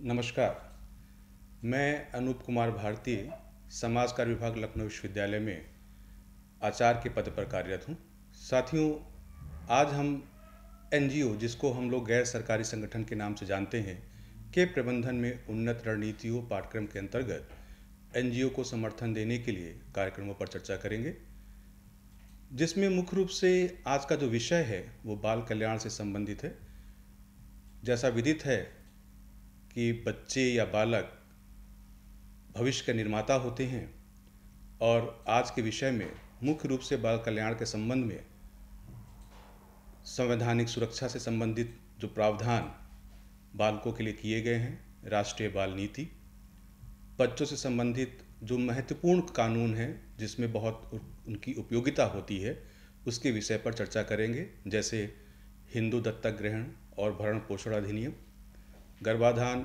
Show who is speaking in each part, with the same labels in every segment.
Speaker 1: नमस्कार। मैं अनूप कुमार भारती समाज कार्य विभाग लखनऊ विश्वविद्यालय में आचार्य के पद पर कार्यरत हूँ। साथियों, आज हम एनजीओ, जिसको हम लोग गैर सरकारी संगठन के नाम से जानते हैं, के प्रबंधन में उन्नत रणनीतियों पाठ्यक्रम के अंतर्गत एनजीओ को समर्थन देने के लिए कार्यक्रमों पर चर्चा करेंगे, जिसमें मुख्य रूप से आज का जो विषय है वो बाल कल्याण से संबंधित है। जैसा विदित है कि बच्चे या बालक भविष्य के निर्माता होते हैं और आज के विषय में मुख्य रूप से बाल कल्याण के संबंध में संवैधानिक सुरक्षा से संबंधित जो प्रावधान बालकों के लिए किए गए हैं, राष्ट्रीय बाल नीति, बच्चों से संबंधित जो महत्वपूर्ण कानून हैं जिसमें बहुत उनकी उपयोगिता होती है, उसके विषय पर चर्चा करेंगे, जैसे हिंदू दत्तक ग्रहण और भरण पोषण अधिनियम, गर्भाधान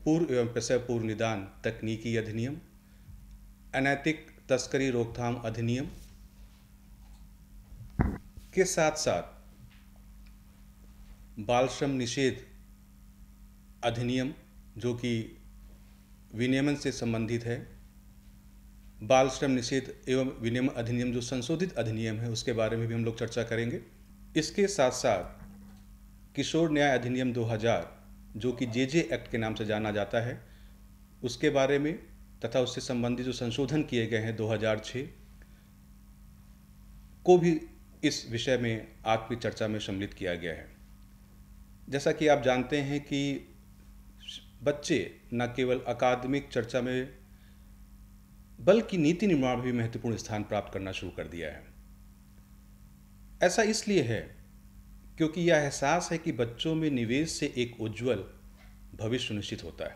Speaker 1: पूर्व एवं प्रसव पूर्व निदान तकनीकी अधिनियम, अनैतिक तस्करी रोकथाम अधिनियम के साथ साथ बाल श्रम निषेध अधिनियम जो कि विनियमन से संबंधित है, बाल श्रम निषेध एवं विनियमन अधिनियम जो संशोधित अधिनियम है उसके बारे में भी हम लोग चर्चा करेंगे। इसके साथ साथ किशोर न्याय अधिनियम 2000 जो कि जेजे एक्ट के नाम से जाना जाता है, उसके बारे में तथा उससे संबंधित जो संशोधन किए गए हैं 2006 को भी इस विषय में आज की चर्चा में सम्मिलित किया गया है। जैसा कि आप जानते हैं कि बच्चे न केवल अकादमिक चर्चा में बल्कि नीति निर्माण में भी महत्वपूर्ण स्थान प्राप्त करना शुरू कर दिया है। ऐसा इसलिए है क्योंकि यह एहसास है कि बच्चों में निवेश से एक उज्जवल भविष्य सुनिश्चित होता है।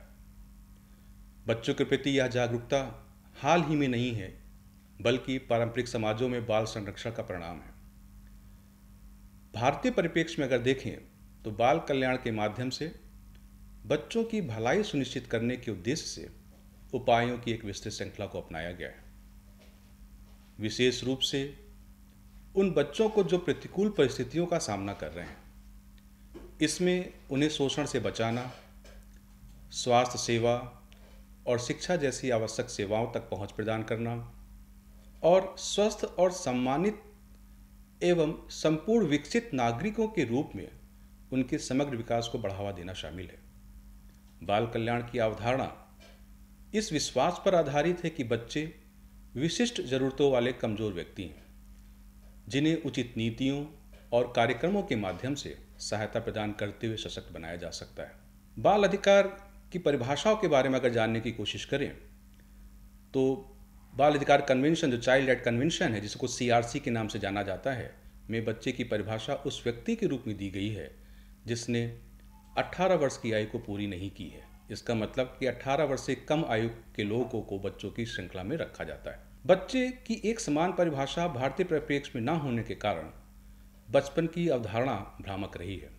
Speaker 1: बच्चों के प्रति यह जागरूकता हाल ही में नहीं है, बल्कि पारंपरिक समाजों में बाल संरक्षण का परिणाम है। भारतीय परिप्रेक्ष्य में अगर देखें तो बाल कल्याण के माध्यम से बच्चों की भलाई सुनिश्चित करने के उद्देश्य से उपायों की एक विस्तृत श्रृंखला को अपनाया गया है। विशेष रूप से उन बच्चों को जो प्रतिकूल परिस्थितियों का सामना कर रहे हैं, इसमें उन्हें शोषण से बचाना, स्वास्थ्य सेवा और शिक्षा जैसी आवश्यक सेवाओं तक पहुंच प्रदान करना और स्वस्थ और सम्मानित एवं संपूर्ण विकसित नागरिकों के रूप में उनके समग्र विकास को बढ़ावा देना शामिल है। बाल कल्याण की अवधारणा इस विश्वास पर आधारित है कि बच्चे विशिष्ट जरूरतों वाले कमजोर व्यक्ति हैं, जिन्हें उचित नीतियों और कार्यक्रमों के माध्यम से सहायता प्रदान करते हुए सशक्त बनाया जा सकता है। बाल अधिकार की परिभाषाओं के बारे में अगर जानने की कोशिश करें तो बाल अधिकार कन्वेंशन, जो चाइल्ड राइट कन्वेंशन है, जिसको सीआरसी के नाम से जाना जाता है, में बच्चे की परिभाषा उस व्यक्ति के रूप में दी गई है जिसने 18 वर्ष की आयु को पूरी नहीं की है। इसका मतलब कि 18 वर्ष से कम आयु के लोगों को बच्चों की श्रृंखला में रखा जाता है। बच्चे की एक समान परिभाषा भारतीय परिप्रेक्ष्य में न होने के कारण बचपन की अवधारणा भ्रामक रही है।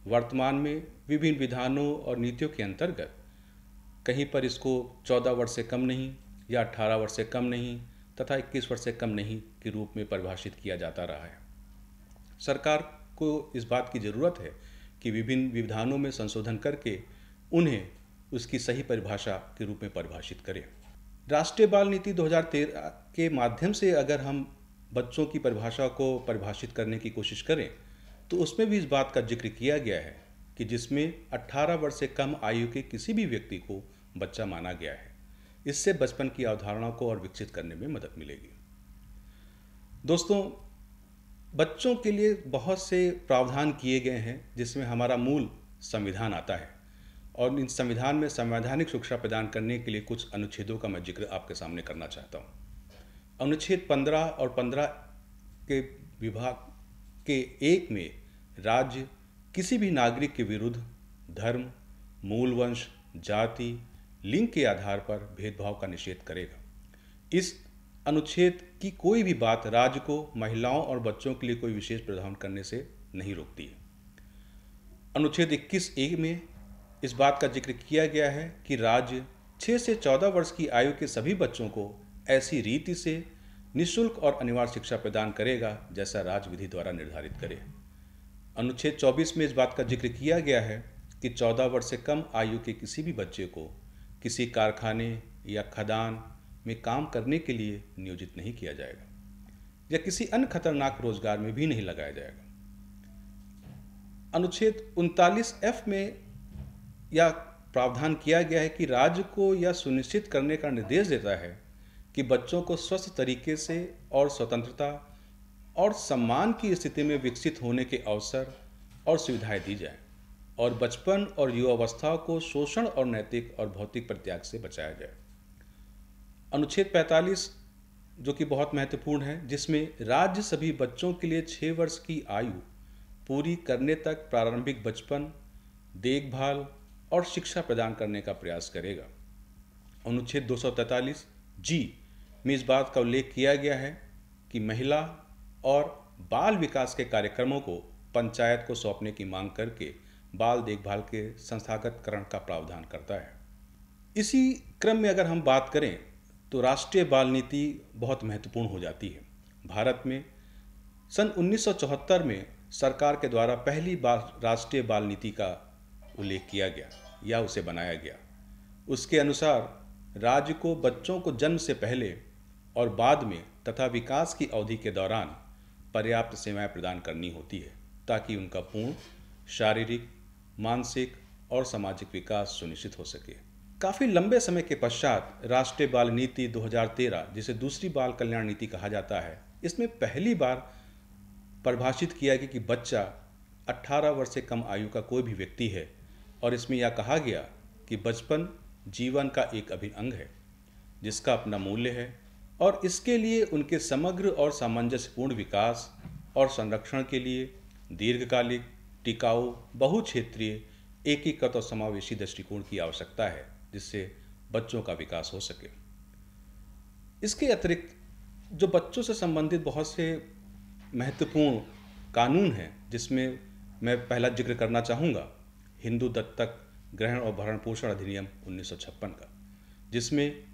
Speaker 1: वर्तमान में विभिन्न विधानों और नीतियों के अंतर्गत कहीं पर इसको 14 वर्ष से कम नहीं या 18 वर्ष से कम नहीं तथा 21 वर्ष से कम नहीं के रूप में परिभाषित किया जाता रहा है। सरकार को इस बात की ज़रूरत है कि विभिन्न विधानों में संशोधन करके उन्हें उसकी सही परिभाषा के रूप में परिभाषित करें। राष्ट्रीय बाल नीति 2013 के माध्यम से अगर हम बच्चों की परिभाषा को परिभाषित करने की कोशिश करें तो उसमें भी इस बात का जिक्र किया गया है कि जिसमें 18 वर्ष से कम आयु के किसी भी व्यक्ति को बच्चा माना गया है। इससे बचपन की अवधारणा को और विकसित करने में मदद मिलेगी। दोस्तों, बच्चों के लिए बहुत से प्रावधान किए गए हैं जिसमें हमारा मूल संविधान आता है और इन संविधान में संवैधानिक सुरक्षा प्रदान करने के लिए कुछ अनुच्छेदों का मैं जिक्र आपके सामने करना चाहता हूँ। अनुच्छेद 15 और 15 के विभाग के 1 में राज्य किसी भी नागरिक के विरुद्ध धर्म, मूल वंश, जाति, लिंग के आधार पर भेदभाव का निषेध करेगा। इस अनुच्छेद की कोई भी बात राज्य को महिलाओं और बच्चों के लिए कोई विशेष प्रावधान करने से नहीं रोकती है। अनुच्छेद 21A में इस बात का जिक्र किया गया है कि राज्य 6 से 14 वर्ष की आयु के सभी बच्चों को ऐसी रीति से निःशुल्क और अनिवार्य शिक्षा प्रदान करेगा जैसा राज्य विधि द्वारा निर्धारित करे। अनुच्छेद 24 में इस बात का जिक्र किया गया है कि 14 वर्ष से कम आयु के किसी भी बच्चे को किसी कारखाने या खदान में काम करने के लिए नियोजित नहीं किया जाएगा या किसी अन्य खतरनाक रोजगार में भी नहीं लगाया जाएगा। अनुच्छेद 39F में यह प्रावधान किया गया है कि राज्य को यह सुनिश्चित करने का निर्देश देता है कि बच्चों को स्वस्थ तरीके से और स्वतंत्रता और सम्मान की स्थिति में विकसित होने के अवसर और सुविधाएं दी जाएं और बचपन और युवावस्था को शोषण और नैतिक और भौतिक परित्याग से बचाया जाए। अनुच्छेद 45 जो कि बहुत महत्वपूर्ण है, जिसमें राज्य सभी बच्चों के लिए 6 वर्ष की आयु पूरी करने तक प्रारंभिक बचपन, देखभाल और शिक्षा प्रदान करने का प्रयास करेगा। अनुच्छेद 243 जी में इस बात का उल्लेख किया गया है कि महिला और बाल विकास के कार्यक्रमों को पंचायत को सौंपने की मांग करके बाल देखभाल के संस्थागतकरण का प्रावधान करता है। इसी क्रम में अगर हम बात करें तो राष्ट्रीय बाल नीति बहुत महत्वपूर्ण हो जाती है। भारत में सन 1974 में सरकार के द्वारा पहली बार राष्ट्रीय बाल नीति का उल्लेख किया गया या उसे बनाया गया। उसके अनुसार राज्य को बच्चों को जन्म से पहले और बाद में तथा विकास की अवधि के दौरान पर्याप्त सेवाएं प्रदान करनी होती है ताकि उनका पूर्ण शारीरिक, मानसिक और सामाजिक विकास सुनिश्चित हो सके। काफ़ी लंबे समय के पश्चात राष्ट्रीय बाल नीति 2013, जिसे दूसरी बाल कल्याण नीति कहा जाता है, इसमें पहली बार परिभाषित किया गया कि बच्चा 18 वर्ष से कम आयु का कोई भी व्यक्ति है और इसमें यह कहा गया कि बचपन जीवन का एक अभिन्न अंग है जिसका अपना मूल्य है और इसके लिए उनके समग्र और सामंजस्यपूर्ण विकास और संरक्षण के लिए दीर्घकालिक, टिकाऊ, बहुक्षेत्रीय, एकीकृत और समावेशी दृष्टिकोण की आवश्यकता है जिससे बच्चों का विकास हो सके। इसके अतिरिक्त जो बच्चों से संबंधित बहुत से महत्वपूर्ण कानून हैं जिसमें मैं पहला जिक्र करना चाहूँगा हिंदू दत्तक ग्रहण और भरण पोषण अधिनियम 1956 का, जिसमें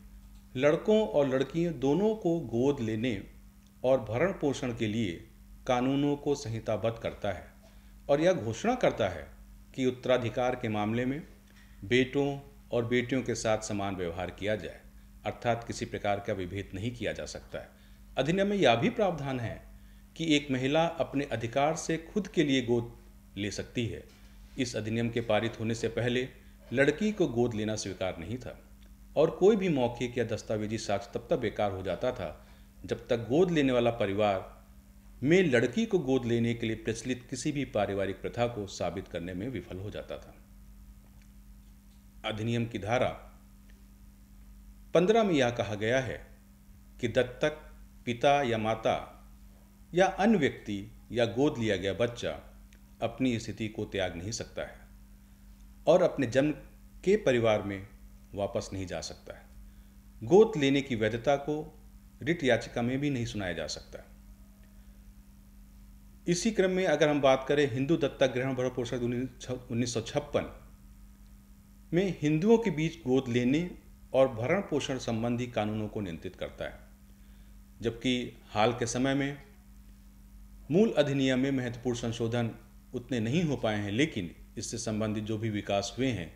Speaker 1: लड़कों और लड़कियों दोनों को गोद लेने और भरण पोषण के लिए कानूनों को संहिताबद्ध करता है और यह घोषणा करता है कि उत्तराधिकार के मामले में बेटों और बेटियों के साथ समान व्यवहार किया जाए, अर्थात किसी प्रकार का विभेद नहीं किया जा सकता है। अधिनियम में यह भी प्रावधान है कि एक महिला अपने अधिकार से खुद के लिए गोद ले सकती है। इस अधिनियम के पारित होने से पहले लड़की को गोद लेना स्वीकार नहीं था और कोई भी मौखिक या दस्तावेजी साक्ष्य तब तक बेकार हो जाता था जब तक गोद लेने वाला परिवार में लड़की को गोद लेने के लिए प्रचलित किसी भी पारिवारिक प्रथा को साबित करने में विफल हो जाता था। अधिनियम की धारा 15 में यह कहा गया है कि दत्तक पिता या माता या अन्य व्यक्ति या गोद लिया गया बच्चा अपनी स्थिति को त्याग नहीं सकता है और अपने जन्म के परिवार में वापस नहीं जा सकता है। गोद लेने की वैधता को रिट याचिका में भी नहीं सुनाया जा सकता। इसी क्रम में अगर हम बात करें हिंदू दत्तक ग्रहण भरण पोषण 1956 में हिंदुओं के बीच गोद लेने और भरण पोषण संबंधी कानूनों को नियंत्रित करता है, जबकि हाल के समय में मूल अधिनियम में महत्वपूर्ण संशोधन उतने नहीं हो पाए हैं, लेकिन इससे संबंधित जो भी विकास हुए हैं,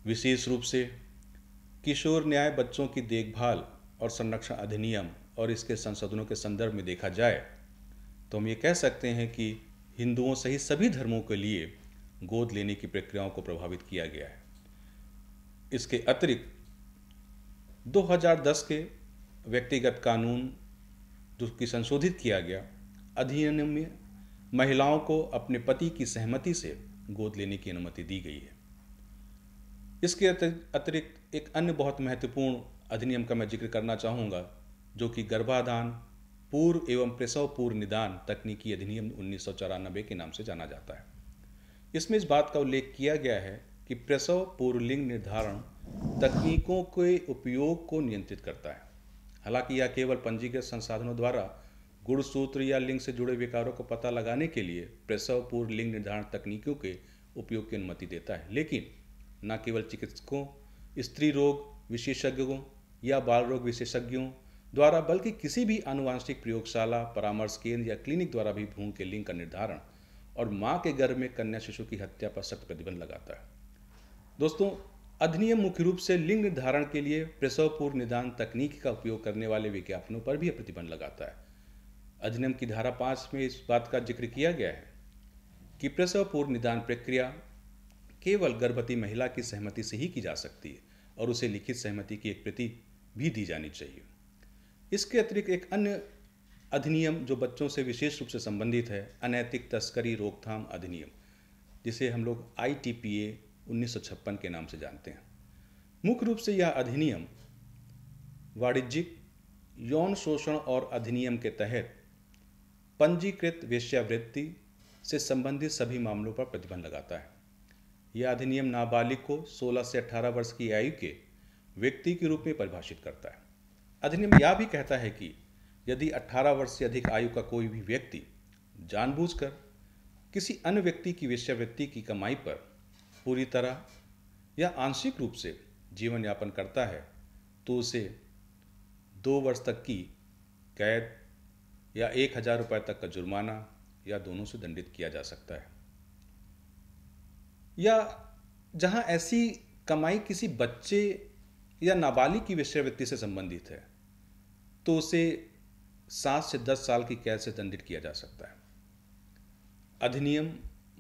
Speaker 1: विशेष रूप से किशोर न्याय बच्चों की देखभाल और संरक्षण अधिनियम और इसके संशोधनों के संदर्भ में देखा जाए तो हम ये कह सकते हैं कि हिंदुओं सहित सभी धर्मों के लिए गोद लेने की प्रक्रियाओं को प्रभावित किया गया है। इसके अतिरिक्त 2010 के व्यक्तिगत कानून जो कि संशोधित किया गया अधिनियम में महिलाओं को अपने पति की सहमति से गोद लेने की अनुमति दी गई है। इसके अतिरिक्त एक अन्य बहुत महत्वपूर्ण अधिनियम का मैं जिक्र करना चाहूँगा जो कि गर्भाधान पूर्व एवं प्रसव पूर्व निदान तकनीकी अधिनियम 1994 के नाम से जाना जाता है। इसमें इस बात का उल्लेख किया गया है कि प्रसव पूर्व लिंग निर्धारण तकनीकों के उपयोग को नियंत्रित करता है। हालांकि यह केवल पंजीकृत संसाधनों द्वारा गुणसूत्र या लिंग से जुड़े विकारों को पता लगाने के लिए प्रसव पूर्व लिंग निर्धारण तकनीकों के उपयोग की अनुमति देता है, लेकिन न केवल चिकित्सकों, स्त्री रोग विशेषज्ञों या बाल रोग विशेषज्ञों द्वारा बल्कि किसी भी आनुवांशिक प्रयोगशाला, परामर्श केंद्र या क्लिनिक द्वारा भी भ्रूण के लिंग का निर्धारण और मां के गर्भ में कन्या शिशु की हत्या पर सख्त प्रतिबंध लगाता है। दोस्तों, अधिनियम मुख्य रूप से लिंग निर्धारण के लिए प्रसव पूर्व निदान तकनीक का उपयोग करने वाले विज्ञापनों पर भी प्रतिबंध लगाता है। अधिनियम की धारा 5 में इस बात का जिक्र किया गया है कि प्रसव पूर्व निदान प्रक्रिया केवल गर्भवती महिला की सहमति से ही की जा सकती है और उसे लिखित सहमति की एक प्रति भी दी जानी चाहिए। इसके अतिरिक्त एक अन्य अधिनियम जो बच्चों से विशेष रूप से संबंधित है, अनैतिक तस्करी रोकथाम अधिनियम, जिसे हम लोग ITPA 1956 के नाम से जानते हैं। मुख्य रूप से यह अधिनियम वाणिज्यिक यौन शोषण और अधिनियम के तहत पंजीकृत वेश्यावृत्ति से संबंधित सभी मामलों पर प्रतिबंध लगाता है। यह अधिनियम नाबालिग को 16 से 18 वर्ष की आयु के व्यक्ति के रूप में परिभाषित करता है। अधिनियम यह भी कहता है कि यदि 18 वर्ष से अधिक आयु का कोई भी व्यक्ति जानबूझकर किसी अन्य व्यक्ति की वेश्यावृत्ति की कमाई पर पूरी तरह या आंशिक रूप से जीवन यापन करता है तो उसे 2 वर्ष तक की कैद या 1000 रुपये तक का जुर्माना या दोनों से दंडित किया जा सकता है। या जहां ऐसी कमाई किसी बच्चे या नाबालिग की वेश्यावृत्ति से संबंधित है तो उसे 7 से 10 साल की कैद से दंडित किया जा सकता है। अधिनियम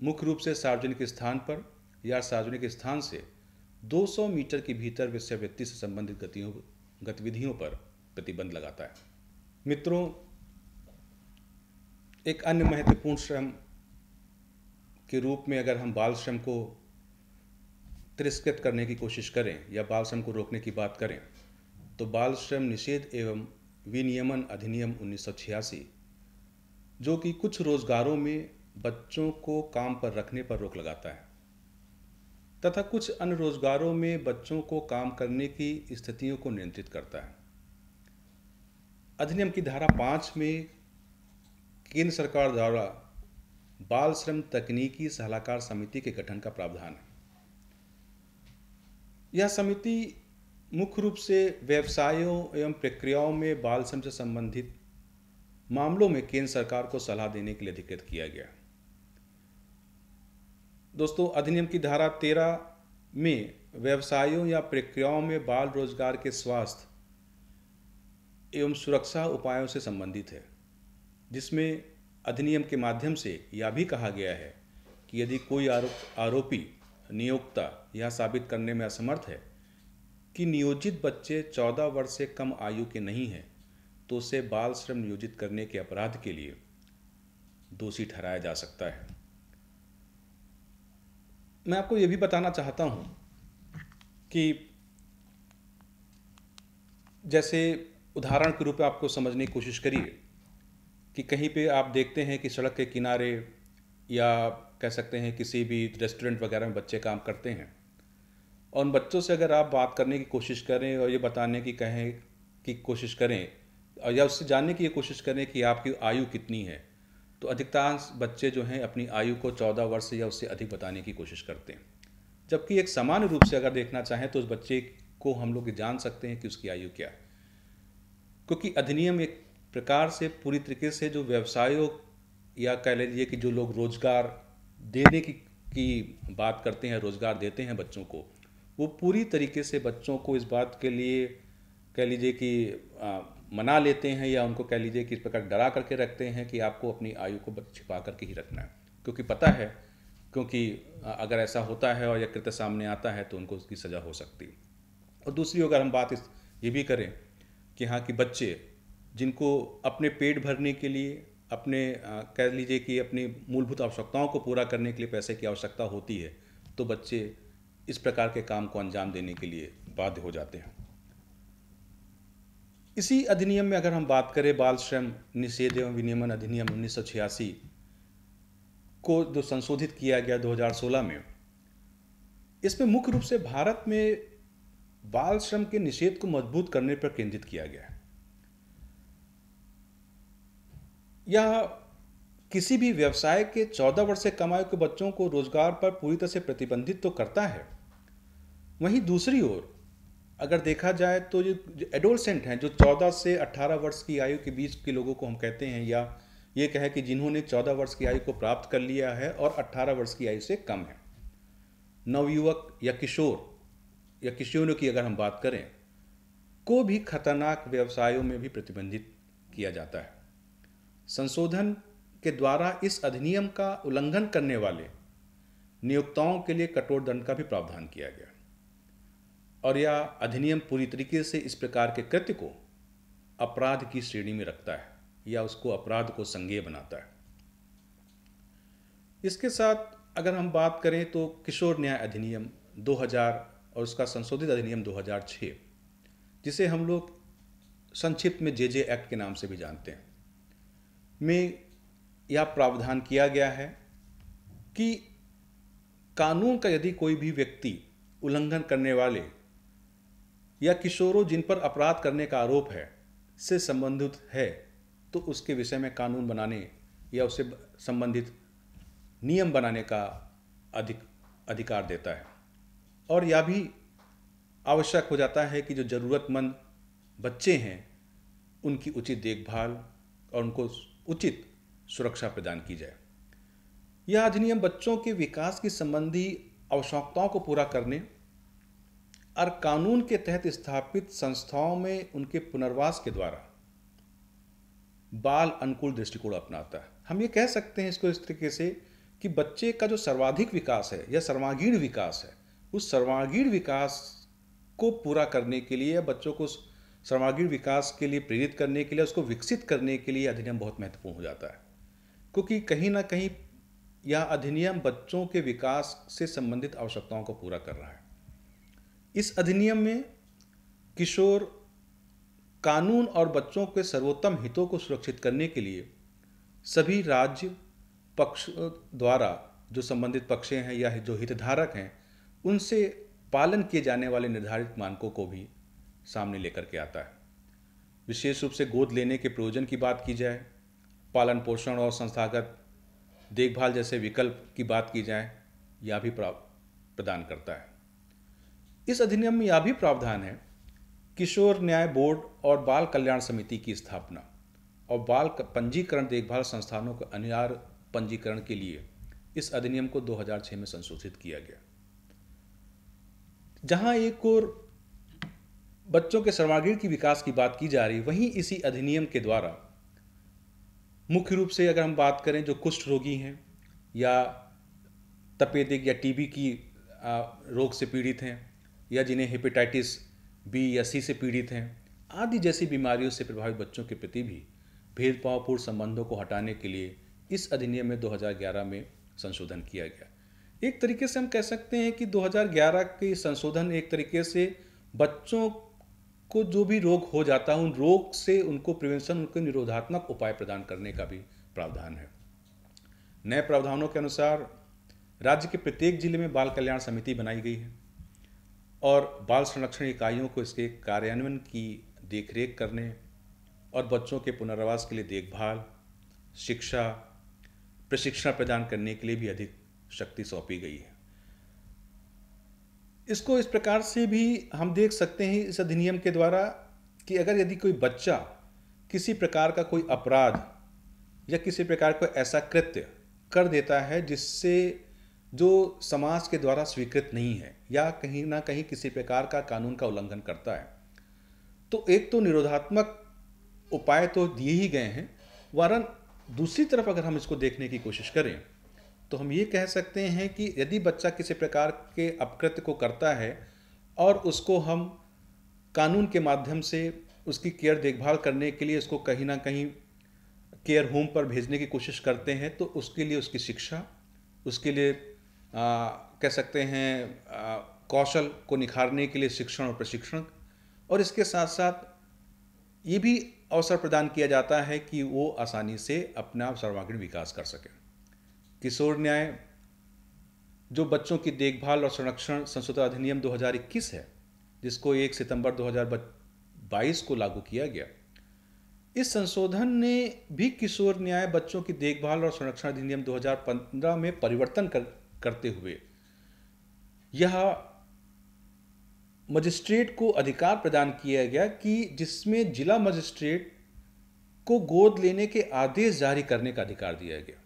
Speaker 1: मुख्य रूप से सार्वजनिक स्थान पर या सार्वजनिक स्थान से 200 मीटर के भीतर वेश्यावृत्ति से संबंधित गतिविधियों पर प्रतिबंध लगाता है। मित्रों, एक अन्य महत्वपूर्ण श्रम के रूप में अगर हम बाल श्रम को तिरस्कृत करने की कोशिश करें या बाल श्रम को रोकने की बात करें तो बाल श्रम निषेध एवं विनियमन अधिनियम 1986, जो कि कुछ रोजगारों में बच्चों को काम पर रखने पर रोक लगाता है तथा कुछ अन्य रोजगारों में बच्चों को काम करने की स्थितियों को नियंत्रित करता है। अधिनियम की धारा 5 में केंद्र सरकार द्वारा बाल श्रम तकनीकी सलाहकार समिति के गठन का प्रावधान है। यह समिति मुख्य रूप से व्यवसायों एवं प्रक्रियाओं में बाल श्रम से संबंधित मामलों में केंद्र सरकार को सलाह देने के लिए अधिकृत किया गया। दोस्तों, अधिनियम की धारा 13 में व्यवसायों या प्रक्रियाओं में बाल रोजगार के स्वास्थ्य एवं सुरक्षा उपायों से संबंधित है, जिसमें अधिनियम के माध्यम से यह भी कहा गया है कि यदि कोई आरोपी नियोक्ता यह साबित करने में असमर्थ है कि नियोजित बच्चे 14 वर्ष से कम आयु के नहीं हैं तो उसे बाल श्रम नियोजित करने के अपराध के लिए दोषी ठहराया जा सकता है। मैं आपको यह भी बताना चाहता हूं कि जैसे उदाहरण के रूप में आपको समझने की कोशिश करिए कि कहीं पे आप देखते हैं कि सड़क के किनारे या कह सकते हैं किसी भी रेस्टोरेंट वगैरह में बच्चे काम करते हैं और उन बच्चों से अगर आप बात करने की कोशिश करें और ये बताने की कहें कि कोशिश करें और या उससे जानने की ये कोशिश करें कि आपकी आयु कितनी है, तो अधिकांश बच्चे जो हैं अपनी आयु को 14 वर्ष या उससे अधिक बताने की कोशिश करते हैं। जबकि एक सामान्य रूप से अगर देखना चाहें तो उस बच्चे को हम लोग जान सकते हैं कि उसकी आयु क्या है, क्योंकि अधिनियम एक प्रकार से पूरी तरीके से जो व्यवसायों या कह लीजिए कि जो लोग रोजगार देने की बात करते हैं, रोजगार देते हैं बच्चों को, वो पूरी तरीके से बच्चों को इस बात के लिए कह लीजिए कि मना लेते हैं या उनको कह लीजिए कि इस प्रकार डरा करके रखते हैं कि आपको अपनी आयु को छिपा करके ही रखना है, क्योंकि पता है क्योंकि अगर ऐसा होता है और यह कृत्य सामने आता है तो उनको उसकी सज़ा हो सकती है। और दूसरी अगर हम बात ये भी करें कि हाँ कि बच्चे जिनको अपने पेट भरने के लिए अपने कह लीजिए कि अपनी मूलभूत आवश्यकताओं को पूरा करने के लिए पैसे की आवश्यकता होती है तो बच्चे इस प्रकार के काम को अंजाम देने के लिए बाध्य हो जाते हैं। इसी अधिनियम में अगर हम बात करें बाल श्रम निषेध एवं विनियमन अधिनियम 1986 को जो संशोधित किया गया 2016 में, इसमें मुख्य रूप से भारत में बाल श्रम के निषेध को मजबूत करने पर केंद्रित किया गया है। यह किसी भी व्यवसाय के 14 वर्ष से कम आयु के बच्चों को रोजगार पर पूरी तरह से प्रतिबंधित तो करता है, वहीं दूसरी ओर अगर देखा जाए तो जो एडोलसेंट हैं, जो 14 से 18 वर्ष की आयु के बीच के लोगों को हम कहते हैं, या ये कहे कि जिन्होंने 14 वर्ष की आयु को प्राप्त कर लिया है और 18 वर्ष की आयु से कम है। नवयुवक या किशोर या किशोरियों की अगर हम बात करें, को भी खतरनाक व्यवसायों में भी प्रतिबंधित किया जाता है। संशोधन के द्वारा इस अधिनियम का उल्लंघन करने वाले नियोक्ताओं के लिए कठोर दंड का भी प्रावधान किया गया और यह अधिनियम पूरी तरीके से इस प्रकार के कृत्य को अपराध की श्रेणी में रखता है या उसको अपराध को संज्ञेय बनाता है। इसके साथ अगर हम बात करें तो किशोर न्याय अधिनियम 2000 और उसका संशोधित अधिनियम 2006, जिसे हम लोग संक्षिप्त में जेजे एक्ट के नाम से भी जानते हैं, में यह प्रावधान किया गया है कि कानून का यदि कोई भी व्यक्ति उल्लंघन करने वाले या किशोरों जिन पर अपराध करने का आरोप है से संबंधित है तो उसके विषय में कानून बनाने या उससे संबंधित नियम बनाने का अधिकार देता है। और यह भी आवश्यक हो जाता है कि जो ज़रूरतमंद बच्चे हैं उनकी उचित देखभाल और उनको उचित सुरक्षा प्रदान की जाए। यह अधिनियम बच्चों के विकास की संबंधी आवश्यकताओं को पूरा करने और कानून के तहत स्थापित संस्थाओं में उनके पुनर्वास के द्वारा बाल अनुकूल दृष्टिकोण अपनाता है। हम ये कह सकते हैं इसको इस तरीके से कि बच्चे का जो सर्वाधिक विकास है या सर्वांगीण विकास है, उस सर्वांगीण विकास को पूरा करने के लिए या बच्चों को सर्वांगीण विकास के लिए प्रेरित करने के लिए, उसको विकसित करने के लिए अधिनियम बहुत महत्वपूर्ण हो जाता है, क्योंकि कहीं ना कहीं यह अधिनियम बच्चों के विकास से संबंधित आवश्यकताओं को पूरा कर रहा है। इस अधिनियम में किशोर कानून और बच्चों के सर्वोत्तम हितों को सुरक्षित करने के लिए सभी राज्य पक्ष द्वारा जो संबंधित पक्ष हैं या जो हितधारक हैं उनसे पालन किए जाने वाले निर्धारित मानकों को भी सामने लेकर के आता है। विशेष रूप से गोद लेने के प्रयोजन की बात की जाए, पालन पोषण और संस्थागत देखभाल जैसे विकल्प की बात की जाए, यह भी प्रदान करता है। इस अधिनियम में यह भी प्रावधान है किशोर न्याय बोर्ड और बाल कल्याण समिति की स्थापना और बाल पंजीकरण देखभाल संस्थानों के अनिवार्य पंजीकरण के लिए इस अधिनियम को 2006 में संशोधित किया गया। जहां एक और बच्चों के सर्वांगीण की विकास की बात की जा रही, वहीं इसी अधिनियम के द्वारा मुख्य रूप से अगर हम बात करें जो कुष्ठ रोगी हैं या तपेदिक या टीबी की रोग से पीड़ित हैं या जिन्हें हेपेटाइटिस बी या सी से पीड़ित हैं आदि जैसी बीमारियों से प्रभावित बच्चों के प्रति भी भेदभावपूर्ण संबंधों को हटाने के लिए इस अधिनियम में 2011 में संशोधन किया गया। एक तरीके से हम कह सकते हैं कि 2011 के संशोधन एक तरीके से बच्चों को जो भी रोग हो जाता है उन रोग से उनको प्रिवेंशन, उनको निरोधात्मक उपाय प्रदान करने का भी प्रावधान है। नए प्रावधानों के अनुसार राज्य के प्रत्येक जिले में बाल कल्याण समिति बनाई गई है और बाल संरक्षण इकाइयों को इसके कार्यान्वयन की देखरेख करने और बच्चों के पुनर्वास के लिए देखभाल, शिक्षा, प्रशिक्षण प्रदान करने के लिए भी अधिक शक्ति सौंपी गई है। इसको इस प्रकार से भी हम देख सकते हैं इस अधिनियम के द्वारा कि अगर यदि कोई बच्चा किसी प्रकार का कोई अपराध या किसी प्रकार का ऐसा कृत्य कर देता है जिससे जो समाज के द्वारा स्वीकृत नहीं है या कहीं ना कहीं किसी प्रकार का कानून का उल्लंघन करता है, तो एक तो निरोधात्मक उपाय तो दिए ही गए हैं, वरन दूसरी तरफ अगर हम इसको देखने की कोशिश करें तो हम ये कह सकते हैं कि यदि बच्चा किसी प्रकार के अपकृत्य को करता है और उसको हम कानून के माध्यम से उसकी केयर देखभाल करने के लिए उसको कहीं ना कहीं केयर होम पर भेजने की कोशिश करते हैं, तो उसके लिए उसकी शिक्षा, उसके लिए कह सकते हैं कौशल को निखारने के लिए शिक्षण और प्रशिक्षण, और इसके साथ साथ ये भी अवसर प्रदान किया जाता है कि वो आसानी से अपना सर्वांगीण विकास कर सके। किशोर न्याय जो बच्चों की देखभाल और संरक्षण संशोधन अधिनियम 2021 है, जिसको 1 सितंबर 2022 को लागू किया गया, इस संशोधन ने भी किशोर न्याय बच्चों की देखभाल और संरक्षण अधिनियम 2015 में परिवर्तन करते हुए यह मजिस्ट्रेट को अधिकार प्रदान किया गया कि जिसमें जिला मजिस्ट्रेट को गोद लेने के आदेश जारी करने का अधिकार दिया गया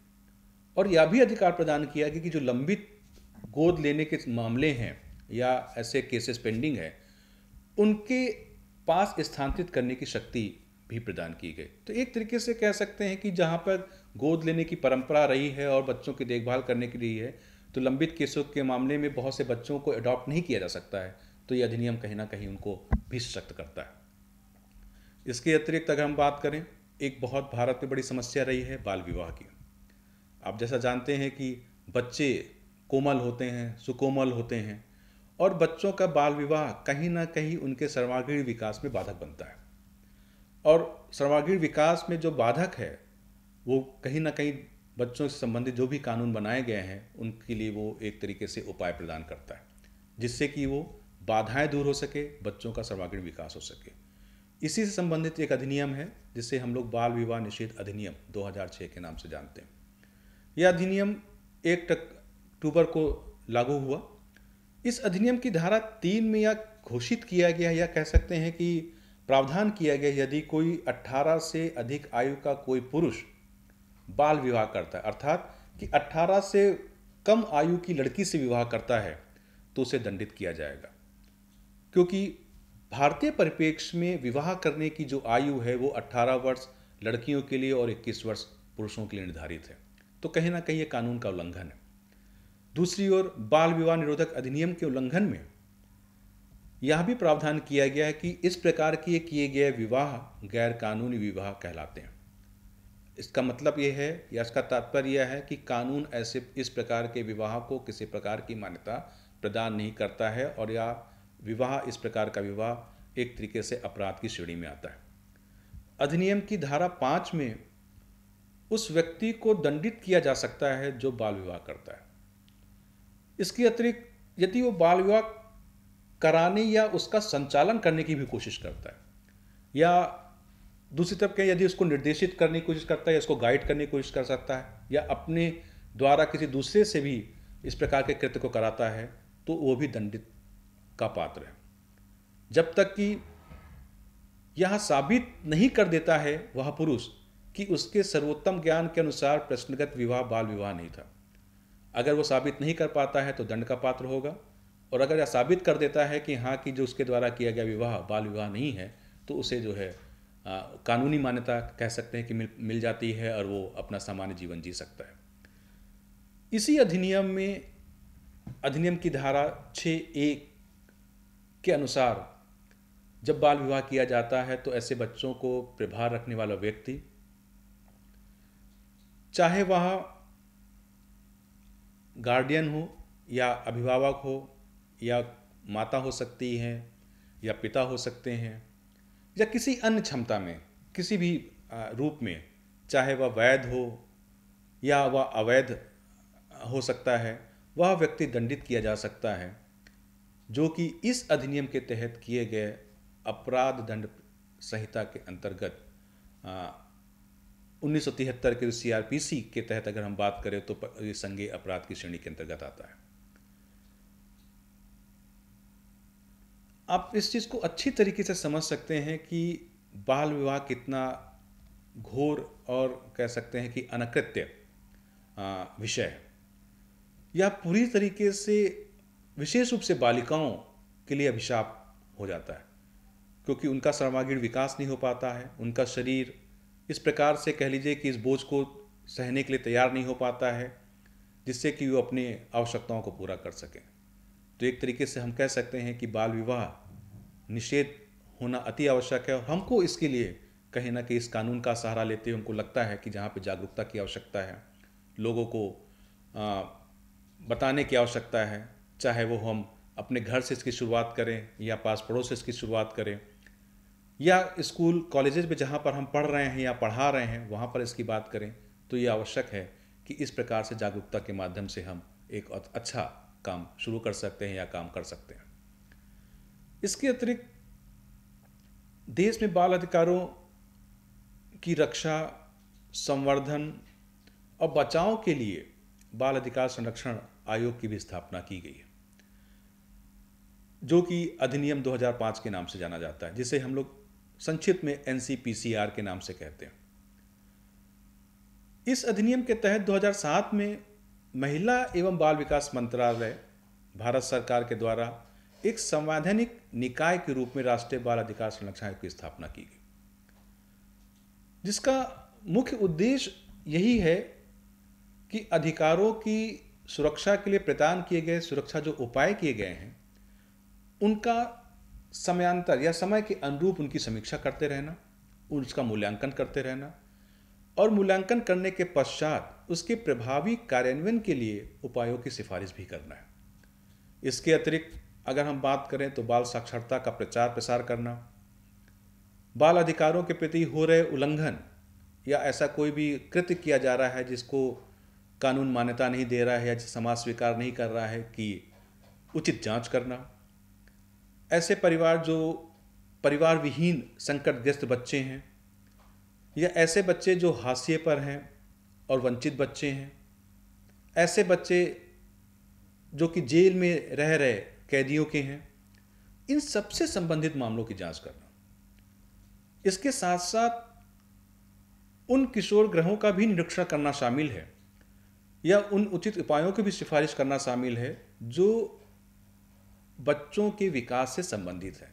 Speaker 1: और यह भी अधिकार प्रदान किया गया कि जो लंबित गोद लेने के मामले हैं या ऐसे केसेस पेंडिंग है उनके पास स्थानांतरित करने की शक्ति भी प्रदान की गई। तो एक तरीके से कह सकते हैं कि जहाँ पर गोद लेने की परंपरा रही है और बच्चों की देखभाल करने की रही है, तो लंबित केसों के मामले में बहुत से बच्चों को अडॉप्ट नहीं किया जा सकता है, तो यह अधिनियम कहीं ना कहीं उनको भी सशक्त करता है। इसके अतिरिक्त अगर हम बात करें, एक बहुत भारत में बड़ी समस्या रही है बाल विवाह की। आप जैसा जानते हैं कि बच्चे कोमल होते हैं, सुकोमल होते हैं और बच्चों का बाल विवाह कहीं ना कहीं उनके सर्वांगीण विकास में बाधक बनता है और सर्वांगीण विकास में जो बाधक है वो कहीं ना कहीं बच्चों से संबंधित जो भी कानून बनाए गए हैं उनके लिए वो एक तरीके से उपाय प्रदान करता है जिससे कि वो बाधाएं दूर हो सके, बच्चों का सर्वांगीण विकास हो सके। इसी से संबंधित एक अधिनियम है जिसे हम लोग बाल विवाह निषेध अधिनियम 2006 के नाम से जानते हैं। यह अधिनियम 1 अक्टूबर को लागू हुआ। इस अधिनियम की धारा 3 में यह घोषित किया गया या कह सकते हैं कि प्रावधान किया गया, यदि कोई 18 से अधिक आयु का कोई पुरुष बाल विवाह करता है, अर्थात कि 18 से कम आयु की लड़की से विवाह करता है, तो उसे दंडित किया जाएगा। क्योंकि भारतीय परिप्रेक्ष्य में विवाह करने की जो आयु है वो 18 वर्ष लड़कियों के लिए और 21 वर्ष पुरुषों के लिए निर्धारित है, तो कहीं ना कहीं ये कानून का उल्लंघन है। दूसरी ओर बाल विवाह निरोधक अधिनियम के उल्लंघन में यह भी प्रावधान किया गया है कि इस प्रकार के किए गए विवाह गैर कानूनी विवाह कहलाते हैं। इसका मतलब यह है या इसका तात्पर्य यह है कि कानून ऐसे इस प्रकार के विवाह को किसी प्रकार की मान्यता प्रदान नहीं करता है और या विवाह, इस प्रकार का विवाह एक तरीके से अपराध की श्रेणी में आता है। अधिनियम की धारा 5 में उस व्यक्ति को दंडित किया जा सकता है जो बाल विवाह करता है। इसके अतिरिक्त यदि वो बाल विवाह कराने या उसका संचालन करने की भी कोशिश करता है या दूसरी तरफ कहीं यदि उसको निर्देशित करने की कोशिश करता है या इसको गाइड करने की कोशिश कर सकता है या अपने द्वारा किसी दूसरे से भी इस प्रकार के कृत्य को कराता है, तो वो भी दंडित का पात्र है, जब तक कि यह साबित नहीं कर देता है वह पुरुष कि उसके सर्वोत्तम ज्ञान के अनुसार प्रश्नगत विवाह बाल विवाह नहीं था। अगर वो साबित नहीं कर पाता है तो दंड का पात्र होगा, और अगर यह साबित कर देता है कि हाँ कि जो उसके द्वारा किया गया विवाह बाल विवाह नहीं है, तो उसे जो है कानूनी मान्यता कह सकते हैं कि मिल जाती है और वो अपना सामान्य जीवन जी सकता है। इसी अधिनियम में अधिनियम की धारा 6(1) के अनुसार जब बाल विवाह किया जाता है तो ऐसे बच्चों को प्रभार रखने वाला व्यक्ति, चाहे वह गार्डियन हो या अभिभावक हो या माता हो सकती हैं या पिता हो सकते हैं या किसी अन्य क्षमता में किसी भी रूप में, चाहे वह वैध हो या वह अवैध हो सकता है, वह व्यक्ति दंडित किया जा सकता है, जो कि इस अधिनियम के तहत किए गए अपराध दंड संहिता के अंतर्गत 1973 के CRPC के तहत अगर हम बात करें तो ये संज्ञेय अपराध की श्रेणी के अंतर्गत आता है। आप इस चीज़ को अच्छी तरीके से समझ सकते हैं कि बाल विवाह कितना घोर और कह सकते हैं कि अनकृत्य विषय है। यह पूरी तरीके से विशेष रूप से बालिकाओं के लिए अभिशाप हो जाता है, क्योंकि उनका सर्वांगीण विकास नहीं हो पाता है, उनका शरीर इस प्रकार से कह लीजिए कि इस बोझ को सहने के लिए तैयार नहीं हो पाता है जिससे कि वो अपनी आवश्यकताओं को पूरा कर सकें। तो एक तरीके से हम कह सकते हैं कि बाल विवाह निषेध होना अति आवश्यक है और हमको इसके लिए कहीं ना कहीं इस कानून का सहारा लेते हुए हमको लगता है कि जहाँ पे जागरूकता की आवश्यकता है, लोगों को बताने की आवश्यकता है, चाहे वो हम अपने घर से इसकी शुरुआत करें या पास पड़ोस से इसकी शुरुआत करें या स्कूल कॉलेजेस में जहाँ पर हम पढ़ रहे हैं या पढ़ा रहे हैं वहाँ पर इसकी बात करें, तो ये आवश्यक है कि इस प्रकार से जागरूकता के माध्यम से हम एक अच्छा काम शुरू कर सकते हैं या काम कर सकते हैं। इसके अतिरिक्त देश में बाल अधिकारों की रक्षा, संवर्धन और बचाव के लिए बाल अधिकार संरक्षण आयोग की भी स्थापना की गई है, जो कि अधिनियम 2005 के नाम से जाना जाता है, जिसे हम लोग संक्षिप्त में NCPCR के नाम से कहते हैं। इस अधिनियम के तहत 2007 में महिला एवं बाल विकास मंत्रालय भारत सरकार के द्वारा एक संवैधानिक निकाय के रूप में राष्ट्रीय बाल अधिकार संरक्षण आयोग की स्थापना की गई, जिसका मुख्य उद्देश्य यही है कि अधिकारों की सुरक्षा के लिए प्रदान किए गए सुरक्षा जो उपाय किए गए हैं उनका समयांतर या समय के अनुरूप उनकी समीक्षा करते रहना, उसका मूल्यांकन करते रहना और मूल्यांकन करने के पश्चात उसके प्रभावी कार्यान्वयन के लिए उपायों की सिफारिश भी करना है। इसके अतिरिक्त अगर हम बात करें तो बाल साक्षरता का प्रचार प्रसार करना, बाल अधिकारों के प्रति हो रहे उल्लंघन या ऐसा कोई भी कृत्य किया जा रहा है जिसको कानून मान्यता नहीं दे रहा है या समाज स्वीकार नहीं कर रहा है कि उचित जांच करना, ऐसे परिवार जो परिवार विहीन संकटग्रस्त बच्चे हैं या ऐसे बच्चे जो हाशिए पर हैं और वंचित बच्चे हैं, ऐसे बच्चे जो कि जेल में रह रहे कैदियों के हैं, इन सबसे संबंधित मामलों की जांच करना। इसके साथ साथ उन किशोर गृहों का भी निरीक्षण करना शामिल है या उन उचित उपायों की भी सिफारिश करना शामिल है जो बच्चों के विकास से संबंधित है।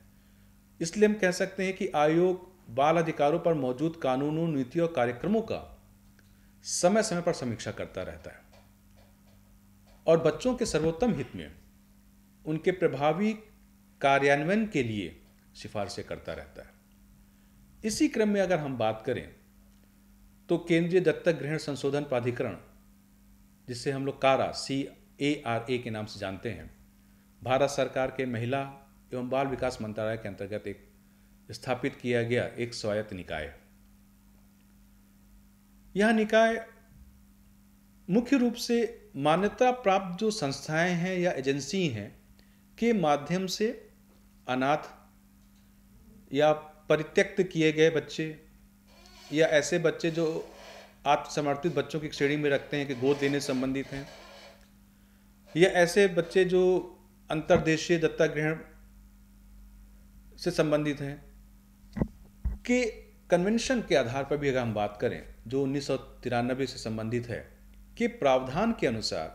Speaker 1: इसलिए हम कह सकते हैं कि आयोग बाल अधिकारों पर मौजूद कानूनों, नीतियों और कार्यक्रमों का समय समय पर समीक्षा करता रहता है और बच्चों के सर्वोत्तम हित में उनके प्रभावी कार्यान्वयन के लिए सिफारिशें करता रहता है। इसी क्रम में अगर हम बात करें तो केंद्रीय दत्तक ग्रहण संशोधन प्राधिकरण, जिससे हम लोग कारा CARA के नाम से जानते हैं, भारत सरकार के महिला एवं बाल विकास मंत्रालय के अंतर्गत एक स्थापित किया गया एक स्वायत्त निकाय है। यह निकाय मुख्य रूप से मान्यता प्राप्त जो संस्थाएं हैं या एजेंसी हैं के माध्यम से अनाथ या परित्यक्त किए गए बच्चे या ऐसे बच्चे जो आत्मसमर्पित बच्चों की श्रेणी में रखते हैं कि गोद लेने से संबंधित हैं या ऐसे बच्चे जो अंतर्देशीय दत्तक ग्रहण से संबंधित हैं के कन्वेंशन के आधार पर भी अगर हम बात करें जो 1993 से संबंधित है के प्रावधान के अनुसार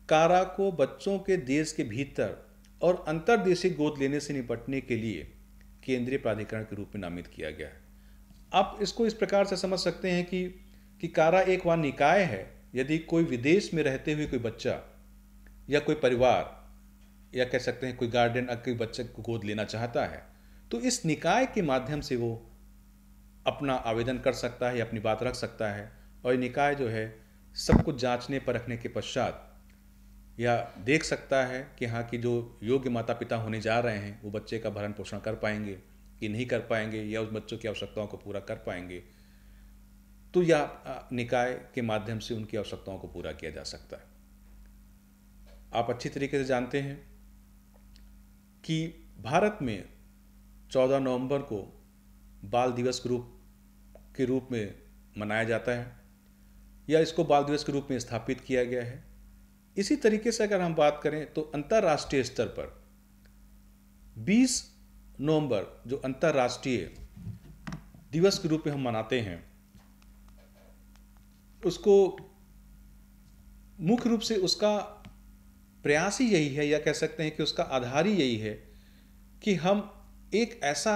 Speaker 1: कारा को बच्चों के देश के भीतर और अंतर्देशीय गोद लेने से निपटने के लिए केंद्रीय प्राधिकरण के रूप में नामित किया गया है। आप इसको इस प्रकार से समझ सकते हैं कि कारा एक वह निकाय है, यदि कोई विदेश में रहते हुए कोई बच्चा या कोई परिवार या कह सकते हैं कोई गार्डियन अगर कोई बच्चे को गोद लेना चाहता है तो इस निकाय के माध्यम से वो अपना आवेदन कर सकता है या अपनी बात रख सकता है और ये निकाय जो है सब कुछ जांचने परखने के पश्चात या देख सकता है कि हाँ कि जो योग्य माता पिता होने जा रहे हैं वो बच्चे का भरण पोषण कर पाएंगे कि नहीं कर पाएंगे या उस बच्चों की आवश्यकताओं को पूरा कर पाएंगे, तो यह निकाय के माध्यम से उनकी आवश्यकताओं को पूरा किया जा सकता है। आप अच्छी तरीके से जानते हैं कि भारत में 14 नवंबर को बाल दिवस के रूप में मनाया जाता है या इसको बाल दिवस के रूप में स्थापित किया गया है। इसी तरीके से अगर हम बात करें तो अंतर्राष्ट्रीय स्तर पर 20 नवंबर जो अंतर्राष्ट्रीय दिवस के रूप में हम मनाते हैं, उसको मुख्य रूप से उसका प्रयास ही यही है या कह सकते हैं कि उसका आधार ही यही है कि हम एक ऐसा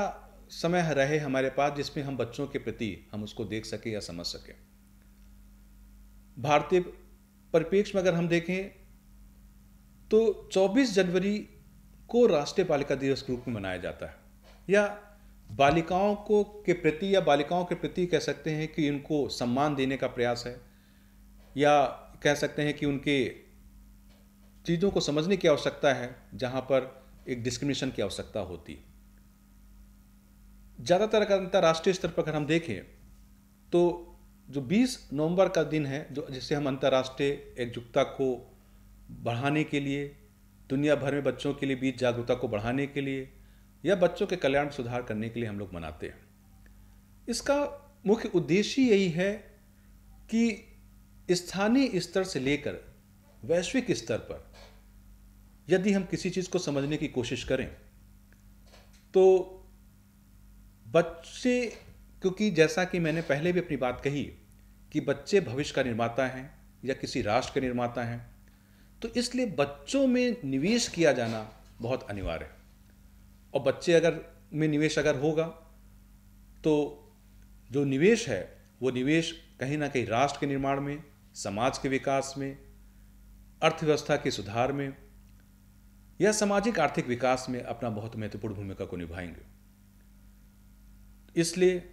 Speaker 1: समय रहे हमारे पास जिसमें हम बच्चों के प्रति हम उसको देख सके या समझ सके। भारतीय परिप्रेक्ष्य में अगर हम देखें तो 24 जनवरी को राष्ट्रीय बालिका दिवस के रूप में मनाया जाता है या बालिकाओं को के प्रति या बालिकाओं के प्रति कह सकते हैं कि उनको सम्मान देने का प्रयास है या कह सकते हैं कि उनके चीज़ों को समझने की आवश्यकता है जहाँ पर एक डिस्क्रिमिनेशन की आवश्यकता होती। ज़्यादातर अगर अंतर्राष्ट्रीय स्तर पर अगर हम देखें तो जो 20 नवंबर का दिन है जो जिससे हम अंतर्राष्ट्रीय एकजुटता को बढ़ाने के लिए, दुनिया भर में बच्चों के लिए बीच जागरूकता को बढ़ाने के लिए या बच्चों के कल्याण में सुधार करने के लिए हम लोग मनाते हैं। इसका मुख्य उद्देश्य यही है कि स्थानीय स्तर से लेकर वैश्विक स्तर पर यदि हम किसी चीज़ को समझने की कोशिश करें तो बच्चे, क्योंकि जैसा कि मैंने पहले भी अपनी बात कही कि बच्चे भविष्य का निर्माता हैं या किसी राष्ट्र के निर्माता हैं, तो इसलिए बच्चों में निवेश किया जाना बहुत अनिवार्य है। और बच्चे में निवेश अगर होगा तो जो निवेश है वो निवेश कहीं ना कहीं राष्ट्र के निर्माण में, समाज के विकास में, अर्थव्यवस्था के सुधार में या सामाजिक आर्थिक विकास में अपना बहुत महत्वपूर्ण भूमिका को निभाएंगे। इसलिए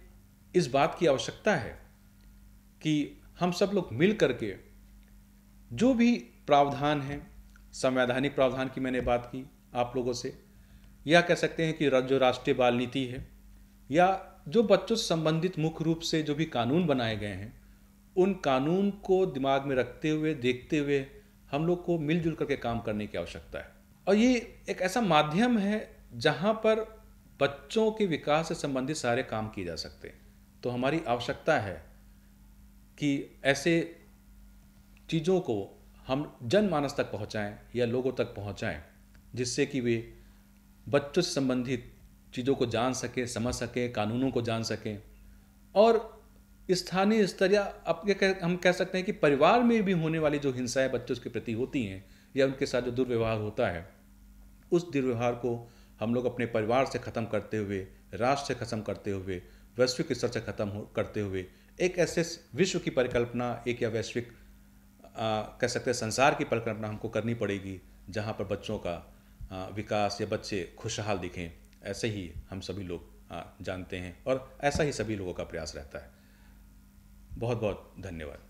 Speaker 1: इस बात की आवश्यकता है कि हम सब लोग मिल करके जो भी प्रावधान हैं, संवैधानिक प्रावधान की मैंने बात की आप लोगों से, या कह सकते हैं कि जो राष्ट्रीय बाल नीति है, या जो बच्चों से संबंधित मुख्य रूप से जो भी कानून बनाए गए हैं, उन कानून को दिमाग में रखते हुए, देखते हुए हम लोग को मिलजुल करके काम करने की आवश्यकता है। और ये एक ऐसा माध्यम है जहाँ पर बच्चों के विकास से संबंधित सारे काम किए जा सकते हैं। तो हमारी आवश्यकता है कि ऐसे चीज़ों को हम जनमानस तक पहुँचाएं या लोगों तक पहुँचाएं, जिससे कि वे बच्चों से संबंधित चीज़ों को जान सकें, समझ सकें, कानूनों को जान सकें। और स्थानीय स्तर या हम कह सकते हैं कि परिवार में भी होने वाली जो हिंसाएं बच्चों के प्रति होती हैं या उनके साथ जो दुर्व्यवहार होता है, उस दुर्व्यवहार को हम लोग अपने परिवार से ख़त्म करते हुए, राष्ट्र से ख़त्म करते हुए, वैश्विक स्तर से ख़त्म करते हुए एक ऐसे विश्व की परिकल्पना, एक या वैश्विक कह सकते हैं संसार की परिकल्पना हमको करनी पड़ेगी, जहाँ पर बच्चों का विकास या बच्चे खुशहाल दिखें। ऐसे ही हम सभी लोग जानते हैं और ऐसा ही सभी लोगों का प्रयास रहता है। बहुत बहुत धन्यवाद।